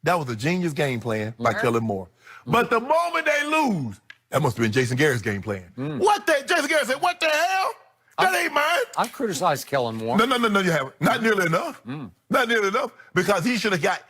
That was a genius game plan by Kellen Moore. But the moment they lose, that must have been Jason Garrett's game plan. What the? Jason Garrett said, what the hell? That ain't mine. I've criticized Kellen Moore. No, you haven't. Not nearly enough. Not nearly enough. Because he should have got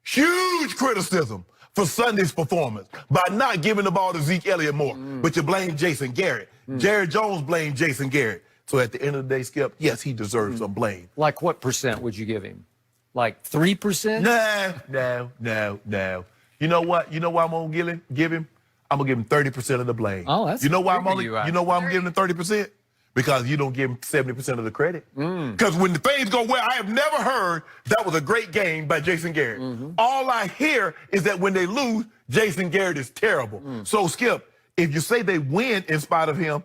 huge criticism for Sunday's performance by not giving the ball to Zeke Elliott more. But you blame Jason Garrett. Jerry Jones blamed Jason Garrett. So at the end of the day, Skip, yes, he deserves some blame. Like what percent would you give him? Like 3%? No. You know what? You know why I'm gonna give him? I'm gonna give him 30% of the blame. Oh, that's you know why I'm big of only. you, You know why I'm giving him 30%? Because you don't give him 70% of the credit. Because when the things go well, I have never heard that was a great game by Jason Garrett. All I hear is that when they lose, Jason Garrett is terrible. So Skip, if you say they win in spite of him,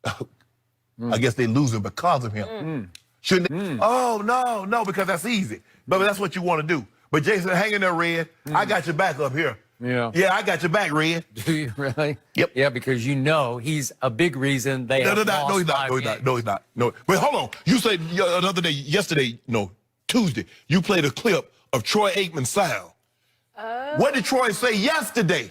I guess they losing because of him. Shouldn't they? Oh, no, because that's easy. But that's what you want to do. But Jason, hang in there, Red. I got your back up here. Yeah, I got your back, Red. Do you really? Yep. Yeah, because you know he's a big reason they have lost No, he's not. No. But hold on. You said Tuesday, you played a clip of Troy Aikman's sound. What did Troy say yesterday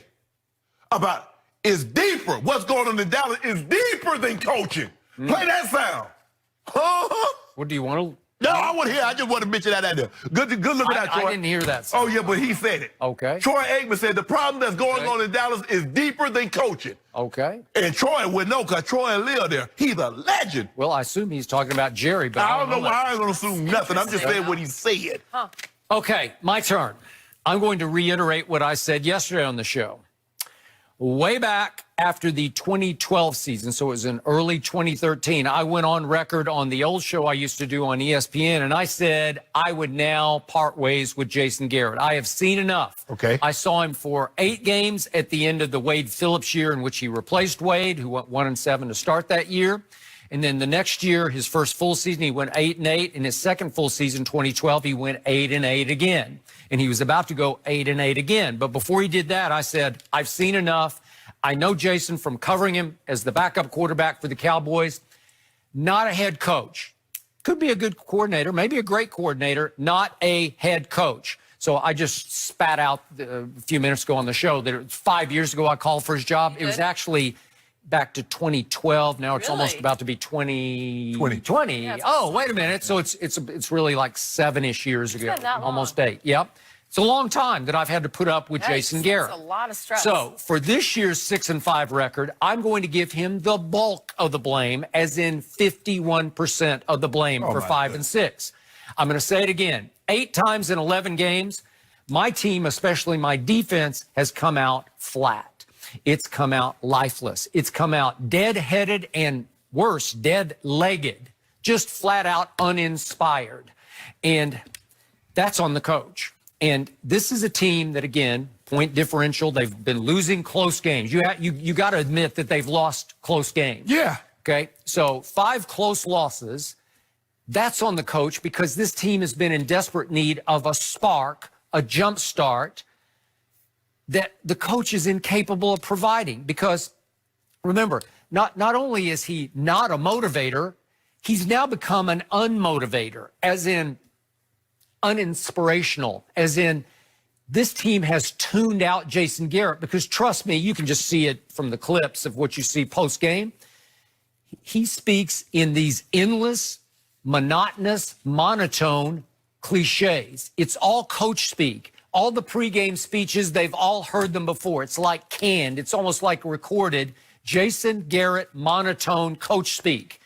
about it's deeper? What's going on in Dallas is deeper than coaching. Play that sound. What do you want to? No, I want to hear. I just want to mention that out there. Good look at that, Troy. I didn't hear that. Oh, yeah, but he said it. Okay. Troy Aikman said the problem that's going on in Dallas is deeper than coaching. Okay. And Troy would know because Troy lived there. He's a legend. Well, I assume he's talking about Jerry, but I don't know why I ain't going to assume nothing. I'm just saying what he said. Okay, my turn. I'm going to reiterate what I said yesterday on the show. Way back after the 2012 season, so it was in early 2013, I went on record on the old show I used to do on ESPN, and I said I would now part ways with Jason Garrett. I have seen enough. Okay. I saw him for 8 games at the end of the Wade Phillips year in which he replaced Wade, who went 1-7 to start that year. And then the next year, his first full season, he went 8-8. In his second full season, 2012, he went 8-8 again. And he was about to go 8-8 again. But before he did that, I said, I've seen enough. I know Jason from covering him as the backup quarterback for the Cowboys. Not a head coach. Could be a good coordinator, maybe a great coordinator, not a head coach. So I just spat out a few minutes ago on the show that 5 years ago I called for his job. It was actually back to 2012. Now it's almost about to be 2020. Yeah, oh, wait a minute. So it's really like 7-ish years ago, almost 8. Yep. It's a long time that I've had to put up with Jason Garrett. That's a lot of stress. So for this year's 6-5 record, I'm going to give him the bulk of the blame, as in 51% of the blame for 5 and 6. I'm going to say it again. 8 times in 11 games, my team, especially my defense, has come out flat. It's come out lifeless. It's come out dead-headed and worse, dead-legged, just flat out uninspired. And that's on the coach. And this is a team that, again, point differential, they've been losing close games. You got to admit that they've lost close games. Yeah. Okay, so 5 close losses. That's on the coach because this team has been in desperate need of a spark, a jump start that the coach is incapable of providing. Because remember, not only is he not a motivator, he's now become an unmotivator, as in uninspirational, as in this team has tuned out Jason Garrett. Because trust me, you can just see it from the clips of what you see post-game. He speaks in these endless, monotonous, monotone cliches. It's all coach speak. All the pregame speeches, they've all heard them before. It's like canned. It's almost like recorded. Jason Garrett monotone coach speak.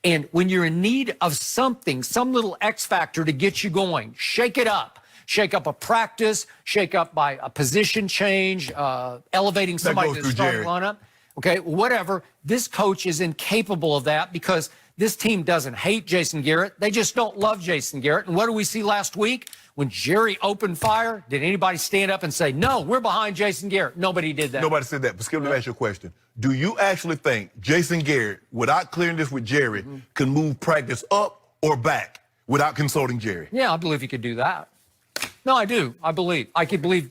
And when you're in need of something, some little X factor to get you going, shake it up. Shake up a practice, shake up by a position change, elevating somebody to the starting lineup. Okay, whatever. This coach is incapable of that because this team doesn't hate Jason Garrett. They just don't love Jason Garrett. And what did we see last week? When Jerry opened fire, did anybody stand up and say, no, we're behind Jason Garrett? Nobody did that. Nobody said that. But Skip, let me ask you a question. Do you actually think Jason Garrett, without clearing this with Jerry, can move practice up or back without consulting Jerry? Yeah, I believe he could do that. No, I do. I could believe,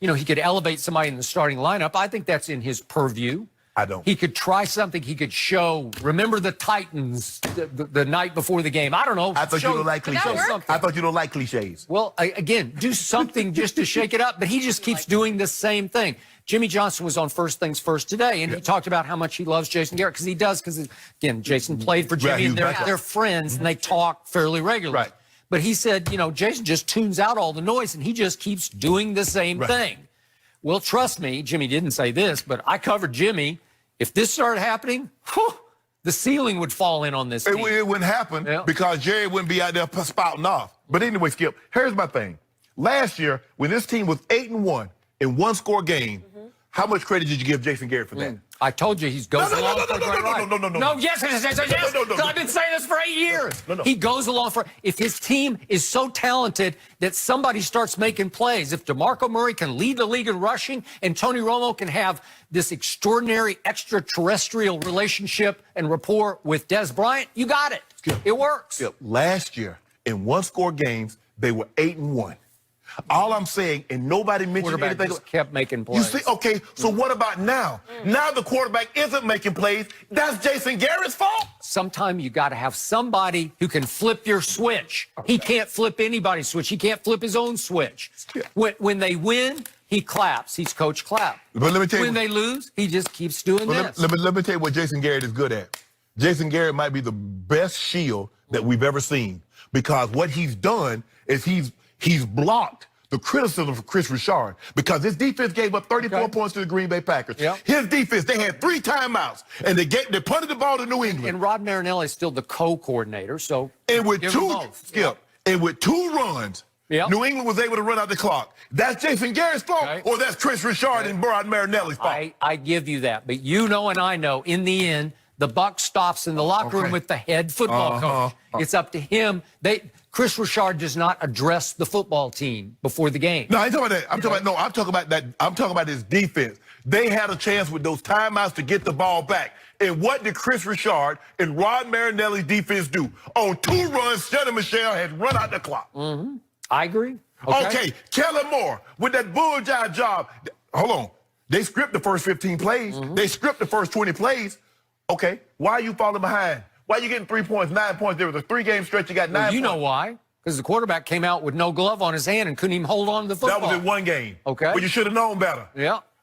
he could elevate somebody in the starting lineup. I think that's in his purview. I don't. He could try something. He could show, remember the Titans the night before the game. I don't know. I thought you don't like cliches. I thought you don't like cliches. Well, again, do something just to shake it up. But he just keeps doing the same thing. Jimmy Johnson was on First Things First today, and he talked about how much he loves Jason Garrett, because he does, because, again, Jason played for Jimmy, and they're friends, and they talk fairly regularly. Right. But he said, you know, Jason just tunes out all the noise, and he just keeps doing the same thing. Well, trust me, Jimmy didn't say this, but I covered Jimmy. If this started happening, whew, the ceiling would fall in on this team. It wouldn't happen because Jerry wouldn't be out there spouting off. But anyway, Skip, here's my thing. Last year, when this team was 8-1 in one-score game, how much credit did you give Jason Garrett for that? I told you he goes along for a great ride. No, yes. I've been saying this for 8 years. He goes along for, if his team is so talented that somebody starts making plays, if DeMarco Murray can lead the league in rushing and Tony Romo can have this extraordinary extraterrestrial relationship and rapport with Des Bryant, you got it. It works. Last year, in one-score games, they were 8-1. All I'm saying, and nobody mentioned anything. Just kept making plays. You see, okay, so what about now? Now the quarterback isn't making plays. That's Jason Garrett's fault? Sometime you got to have somebody who can flip your switch. He can't flip anybody's switch. He can't flip his own switch. When they win, he claps. He's Coach Clap. But let me tell you, when they lose, he just keeps doing this. Let me tell you what Jason Garrett is good at. Jason Garrett might be the best shield that we've ever seen, because what he's done is he's blocked the criticism of Chris Richard, because his defense gave up 34 points to the Green Bay Packers. His defense, they had 3 timeouts, and they punted the ball to New England. And Rod Marinelli is still the co-coordinator, so and with two runs, New England was able to run out the clock. That's Jason Garrett's fault, or that's Chris Richard and Rod Marinelli's fault? I give you that, but you know and I know, in the end, the buck stops in the locker room with the head football coach. It's up to him. Chris Richard does not address the football team before the game. No, I ain't talking about that. I'm talking about that. I'm talking about his defense. They had a chance with those timeouts to get the ball back. And what did Chris Richard and Rod Marinelli's defense do? On 2 runs, Sonny Michel had run out the clock. I agree. Okay, Kellen Moore with that bullseye job. Hold on. They script the first 15 plays. They script the first 20 plays. Okay, why are you falling behind? Why are you getting 3 points, 9 points? There was a 3-game stretch. You got 9 points. You know why? Because the quarterback came out with no glove on his hand and couldn't even hold on to the football. That was in 1 game. Okay. But you should have known better.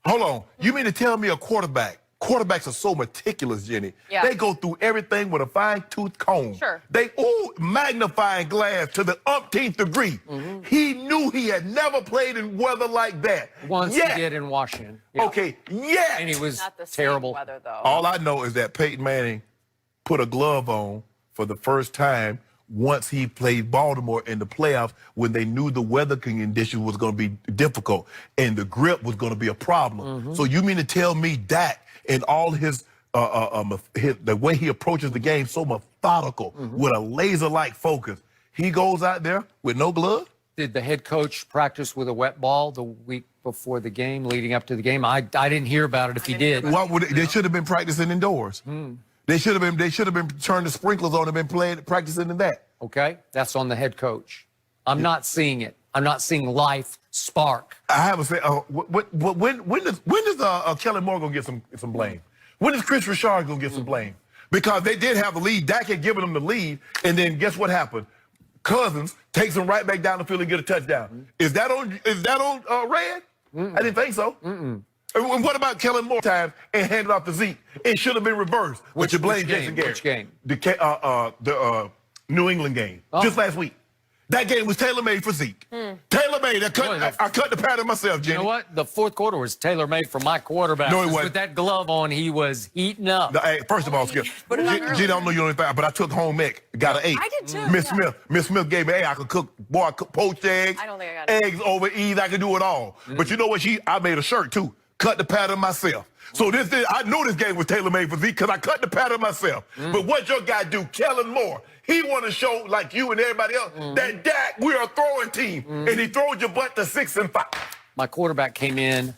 Hold on. You mean to tell me quarterbacks are so meticulous, Jenny? They go through everything with a fine-tooth comb. They, magnifying glass to the umpteenth degree. He knew he had never played in weather like that. Once he did in Washington. Okay, and he was not the terrible. Same weather, though. All I know is that Peyton Manning put a glove on for the first time once he played Baltimore in the playoffs, when they knew the weather conditions was going to be difficult and the grip was going to be a problem. So you mean to tell me Dak and all his the way he approaches the game, so methodical, with a laser-like focus, he goes out there with no glove? Did the head coach practice with a wet ball the week before the game, leading up to the game? I didn't hear about it if he did. They should have been practicing indoors. They should have been turning the sprinklers on and been practicing in that. Okay, that's on the head coach. I'm not seeing it. I'm not seeing life spark. I haven't said. When does Kellen Moore gonna get some blame? When is Chris Richard gonna get some blame? Because they did have the lead. Dak had given them the lead, and then guess what happened? Cousins takes him right back down the field and get a touchdown. Is that on Red? I didn't think so. And what about Kellen Moore time and handed off to Zeke? It should have been reversed. But you blame Jason Garrett. Which game? The New England game, just last week. That game was tailor-made for Zeke. Tailor-made. I cut the pattern myself, Jenny. You know what? The fourth quarter was tailor-made for my quarterback. No, it wasn't. With that glove on, he was heating up. No, hey, first of all, Skip, Jenny, I don't know you know anything, but I took home ec, got an 8. I did too. Miss Smith gave me, hey, I could cook, boy, I cook poached eggs. I don't think I got it. Eggs over ease, I could do it all. But you know what? I made a shirt too. Cut the pattern myself. So I knew this game was tailor-made for Zeke because I cut the pattern myself. But what your guy do, Kellen Moore, he want to show, like you and everybody else, that Dak, we're a throwing team. And he throws your butt to 6 and 5. My quarterback came in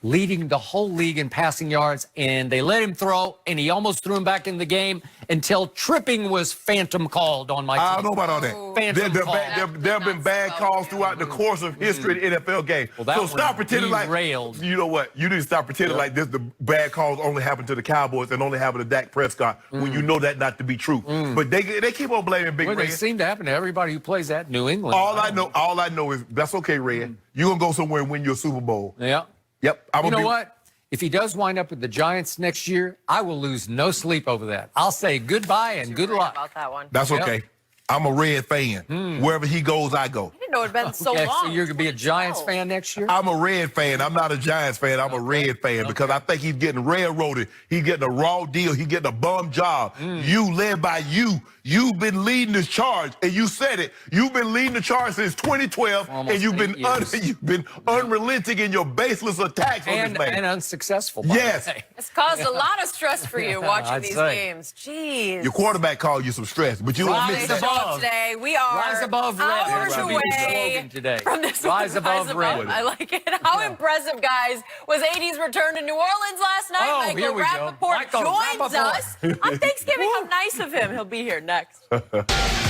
leading the whole league in passing yards, and they let him throw, and he almost threw him back in the game until tripping was phantom called on my team. I don't know about all that. Phantom call. There have been bad calls throughout the course of history of the NFL game. Well, that so stop one pretending like, derailed. you know what? You need to stop pretending like this. The bad calls only happen to the Cowboys and only happen to Dak Prescott when you know that not to be true. But they keep on blaming Big Well, Red. they seem to happen to everybody who plays at New England. All I know is that's okay, Red. You're gonna go somewhere and win your Super Bowl. Yeah. Yep. You know what? If he does wind up with the Giants next year, I will lose no sleep over that. I'll say goodbye and good luck. About that one. That's okay. I'm a Red fan. Wherever he goes, I go. I didn't know it had been so Okay, long. so you're going to be a Giants fan next year? I'm a Red fan. I'm not a Giants fan. I'm a Red fan because I think he's getting railroaded. He's getting a raw deal. He's getting a bum job. You, led by you, you've been leading this charge, and you said it. You've been leading the charge since 2012, and you've been unrelenting in your baseless attacks on this man. And unsuccessful. By Yes. the way. It's caused a lot of stress for you watching I'd these say. games. Jeez. Your quarterback called you some stress, but you don't Rise miss that. above today. We are Rise above red. hours That's gonna be the away slogan today. from this. Rise above red. I like it. How impressive, guys, was 80's return to New Orleans last night. Oh, here Michael we go. Rappaport Michael joins Rappaport. us on Thanksgiving. How nice of him. He'll be here next.